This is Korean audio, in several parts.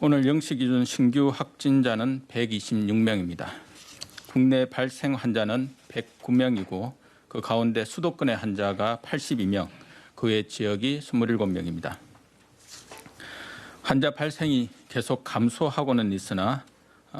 오늘 0시 기준 신규 확진자는 126명입니다. 국내 발생 환자는 109명이고 그 가운데 수도권의 환자가 82명, 그 외 지역이 27명입니다. 환자 발생이 계속 감소하고는 있으나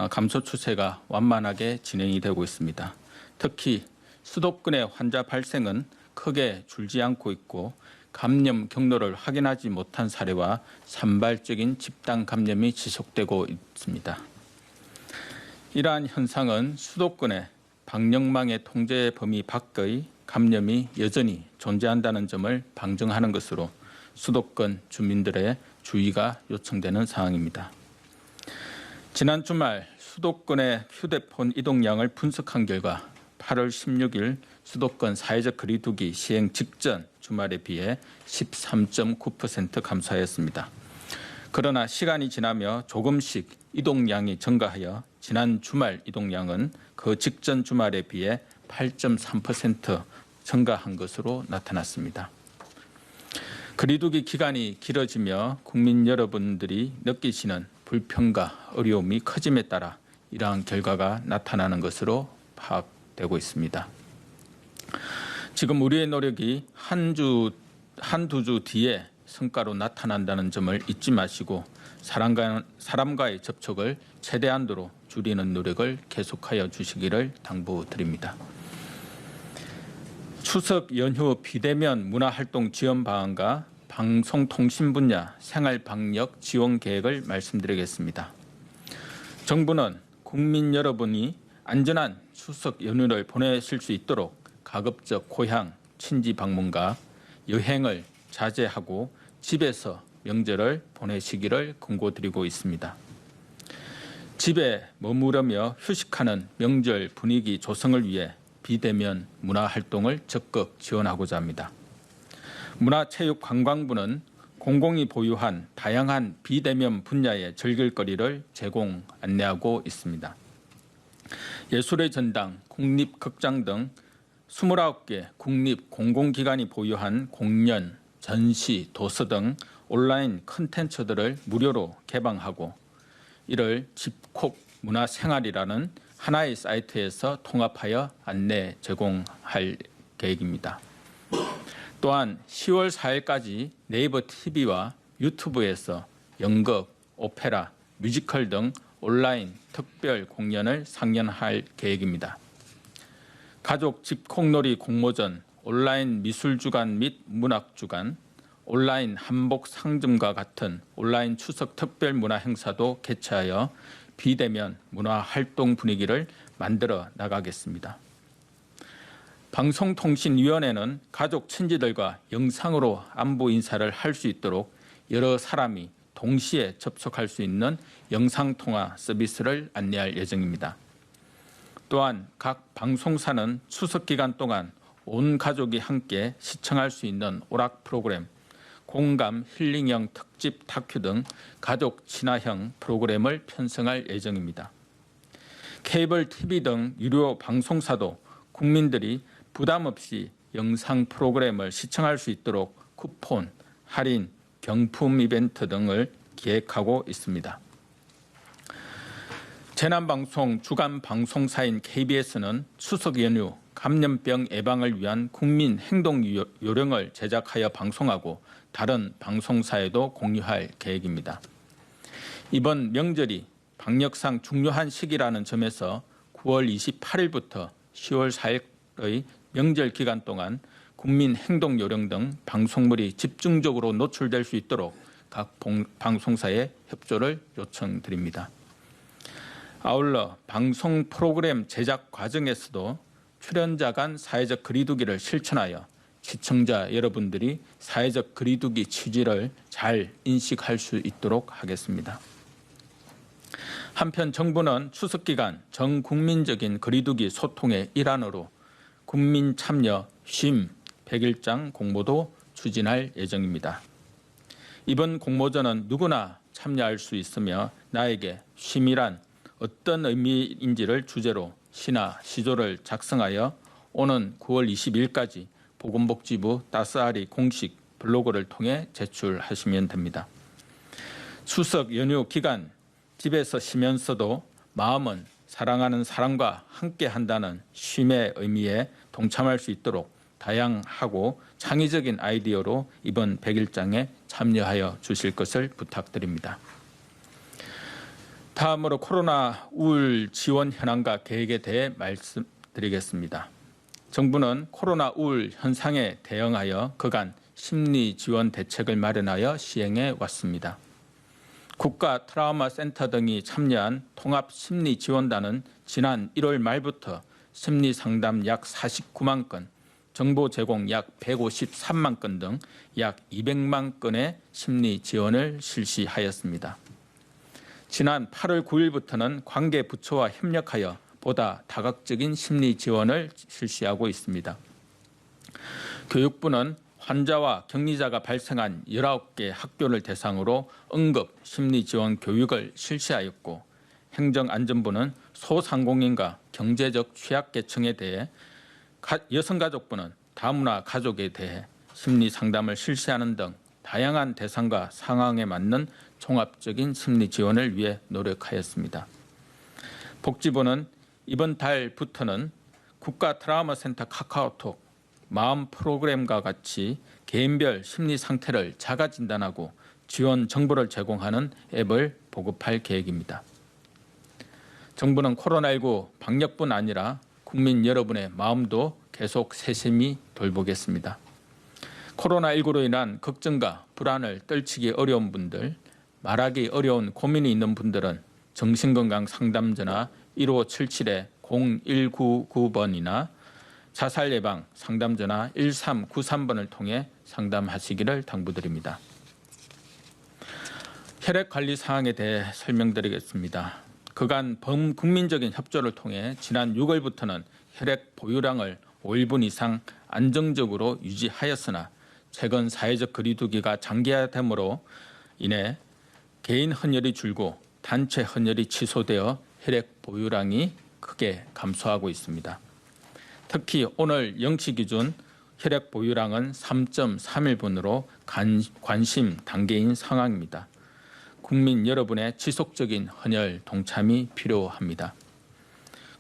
감소 추세가 완만하게 진행이 되고 있습니다. 특히 수도권의 환자 발생은 크게 줄지 않고 있고 감염 경로를 확인하지 못한 사례와 산발적인 집단 감염이 지속되고 있습니다. 이러한 현상은 수도권의 방역망의 통제 범위 밖의 감염이 여전히 존재한다는 점을 방증하는 것으로 수도권 주민들의 주의가 요청되는 상황입니다. 지난 주말 수도권의 휴대폰 이동량을 분석한 결과 8월 16일 수도권 사회적 거리두기 시행 직전 주말에 비해 13.9% 감소하였습니다. 그러나 시간이 지나며 조금씩 이동량이 증가하여 지난 주말 이동량은 그 직전 주말에 비해 8.3% 증가한 것으로 나타났습니다. 거리두기 기간이 길어지며 국민 여러분들이 느끼시는 불편과 어려움이 커짐에 따라 이러한 결과가 나타나는 것으로 파악되고 있습니다. 지금 우리의 노력이 한두 주 뒤에 성과로 나타난다는 점을 잊지 마시고 사람과의 접촉을 최대한도로 줄이는 노력을 계속하여 주시기를 당부드립니다. 추석 연휴 비대면 문화활동 지원 방안과 방송통신 분야 생활방역 지원 계획을 말씀드리겠습니다. 정부는 국민 여러분이 안전한 추석 연휴를 보내실 수 있도록 가급적 고향, 친지 방문과 여행을 자제하고 집에서 명절을 보내시기를 권고드리고 있습니다. 집에 머무르며 휴식하는 명절 분위기 조성을 위해 비대면 문화활동을 적극 지원하고자 합니다. 문화체육관광부는 공공이 보유한 다양한 비대면 분야의 즐길거리를 제공 안내하고 있습니다. 예술의 전당, 국립극장 등 29개 국립 공공기관이 보유한 공연, 전시, 도서 등 온라인 콘텐츠들을 무료로 개방하고 이를 집콕 문화생활이라는 하나의 사이트에서 통합하여 안내 제공할 계획입니다. 또한 10월 4일까지 네이버 TV와 유튜브에서 연극, 오페라, 뮤지컬 등 온라인 특별 공연을 상연할 계획입니다. 가족 집콕놀이 공모전, 온라인 미술주간 및 문학주간, 온라인 한복 상점과 같은 온라인 추석 특별 문화 행사도 개최하여 비대면 문화 활동 분위기를 만들어 나가겠습니다. 방송통신위원회는 가족 친지들과 영상으로 안부 인사를 할 수 있도록 여러 사람이 동시에 접속할 수 있는 영상통화 서비스를 안내할 예정입니다. 또한 각 방송사는 추석 기간 동안 온 가족이 함께 시청할 수 있는 오락 프로그램, 공감 힐링형 특집 다큐 등 가족 친화형 프로그램을 편성할 예정입니다. 케이블 TV 등 유료 방송사도 국민들이 부담 없이 영상 프로그램을 시청할 수 있도록 쿠폰, 할인, 경품 이벤트 등을 기획하고 있습니다. 재난방송 주간 방송사인 KBS는 추석 연휴 감염병 예방을 위한 국민 행동 요령을 제작하여 방송하고 다른 방송사에도 공유할 계획입니다. 이번 명절이 방역상 중요한 시기라는 점에서 9월 28일부터 10월 4일의 명절 기간 동안 국민 행동 요령 등 방송물이 집중적으로 노출될 수 있도록 각 방송사에 협조를 요청드립니다. 아울러 방송 프로그램 제작 과정에서도 출연자 간 사회적 거리두기를 실천하여 시청자 여러분들이 사회적 거리두기 취지를 잘 인식할 수 있도록 하겠습니다. 한편 정부는 추석 기간 전 국민적인 거리두기 소통의 일환으로 국민 참여 쉼 100일장 공모도 추진할 예정입니다. 이번 공모전은 누구나 참여할 수 있으며 나에게 쉼이란 어떤 의미인지를 주제로 시나 시조를 작성하여 오는 9월 20일까지 보건복지부 따스아리 공식 블로그를 통해 제출하시면 됩니다. 추석 연휴 기간 집에서 쉬면서도 마음은 사랑하는 사람과 함께 한다는 쉼의 의미에 동참할 수 있도록 다양하고 창의적인 아이디어로 이번 100일장에 참여하여 주실 것을 부탁드립니다. 다음으로 코로나 우울 지원 현황과 계획에 대해 말씀드리겠습니다. 정부는 코로나 우울 현상에 대응하여 그간 심리 지원 대책을 마련하여 시행해 왔습니다. 국가 트라우마 센터 등이 참여한 통합 심리 지원단은 지난 1월 말부터 심리 상담 약 49만 건, 정보 제공 약 153만 건 등 약 200만 건의 심리 지원을 실시하였습니다. 지난 8월 9일부터는 관계 부처와 협력하여 보다 다각적인 심리 지원을 실시하고 있습니다. 교육부는 환자와 격리자가 발생한 19개 학교를 대상으로 응급 심리 지원 교육을 실시하였고, 행정안전부는 소상공인과 경제적 취약계층에 대해, 여성가족부는 다문화 가족에 대해 심리 상담을 실시하는 등 다양한 대상과 상황에 맞는 종합적인 심리 지원을 위해 노력하였습니다. 복지부는 이번 달부터는 국가 트라우마 센터 카카오톡, 마음 프로그램과 같이 개인별 심리 상태를 자가 진단하고 지원 정보를 제공하는 앱을 보급할 계획입니다. 정부는 코로나19 방역뿐 아니라 국민 여러분의 마음도 계속 세심히 돌보겠습니다. 코로나19로 인한 걱정과 불안을 떨치기 어려운 분들, 말하기 어려운 고민이 있는 분들은 정신건강 상담전화 1577-0199번이나 자살 예방 상담전화 1393번을 통해 상담하시기를 당부드립니다. 혈액 관리 사항에 대해 설명드리겠습니다. 그간 범국민적인 협조를 통해 지난 6월부터는 혈액 보유량을 5일분 이상 안정적으로 유지하였으나 최근 사회적 거리두기가 장기화됨으로 인해 개인 헌혈이 줄고 단체 헌혈이 취소되어 혈액 보유량이 크게 감소하고 있습니다. 특히 오늘 0시 기준 혈액 보유량은 3.31분으로 관심 단계인 상황입니다. 국민 여러분의 지속적인 헌혈 동참이 필요합니다.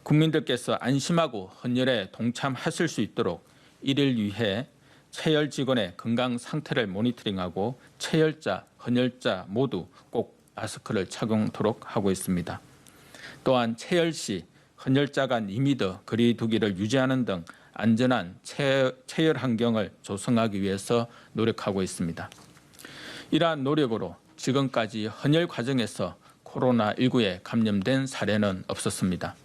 국민들께서 안심하고 헌혈에 동참하실 수 있도록 이를 위해 체열 직원의 건강 상태를 모니터링하고 체열자, 헌혈자 모두 꼭 마스크를 착용토록 하고 있습니다. 또한 체열 시 헌혈자 간 2m 거리두기를 유지하는 등 안전한 체열 환경을 조성하기 위해서 노력하고 있습니다. 이러한 노력으로 지금까지 헌혈 과정에서 코로나19에 감염된 사례는 없었습니다.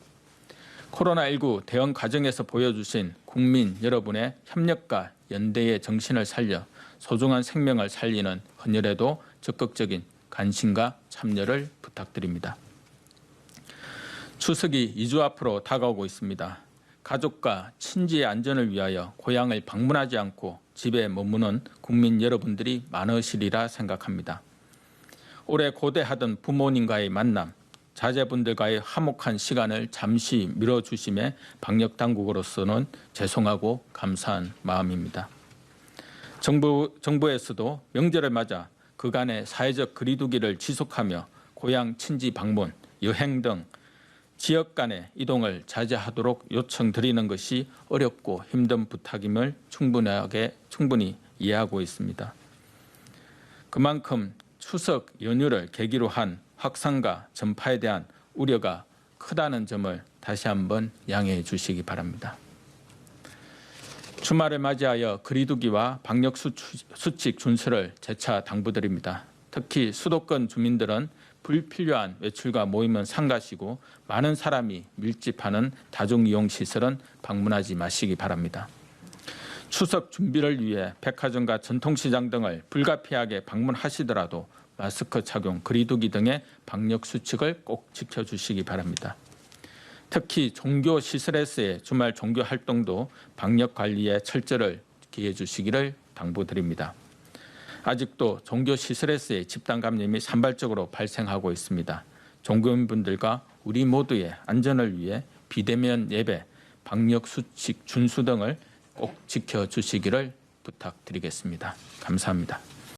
코로나19 대응 과정에서 보여주신 국민 여러분의 협력과 연대의 정신을 살려 소중한 생명을 살리는 헌혈에도 적극적인 관심과 참여를 부탁드립니다. 추석이 2주 앞으로 다가오고 있습니다. 가족과 친지의 안전을 위하여 고향을 방문하지 않고 집에 머무는 국민 여러분들이 많으시리라 생각합니다. 올해 고대하던 부모님과의 만남, 자제분들과의 화목한 시간을 잠시 미뤄주심에 방역당국으로서는 죄송하고 감사한 마음입니다. 정부에서도 명절을 맞아 그간의 사회적 거리두기를 지속하며 고향 친지 방문, 여행 등 지역 간의 이동을 자제하도록 요청드리는 것이 어렵고 힘든 부탁임을 충분히 이해하고 있습니다. 그만큼 추석 연휴를 계기로 한 확산과 전파에 대한 우려가 크다는 점을 다시 한번 양해해 주시기 바랍니다. 주말을 맞이하여 거리두기와 방역수칙 준수를 재차 당부드립니다. 특히 수도권 주민들은 불필요한 외출과 모임은 삼가시고 많은 사람이 밀집하는 다중이용시설은 방문하지 마시기 바랍니다. 추석 준비를 위해 백화점과 전통시장 등을 불가피하게 방문하시더라도 마스크 착용, 거리두기 등의 방역수칙을 꼭 지켜주시기 바랍니다. 특히 종교시설에서의 주말 종교활동도 방역관리에 철저를 기해 주시기를 당부드립니다. 아직도 종교시설에서의 집단 감염이 산발적으로 발생하고 있습니다. 종교인분들과 우리 모두의 안전을 위해 비대면 예배, 방역수칙 준수 등을 꼭 지켜주시기를 부탁드리겠습니다. 감사합니다.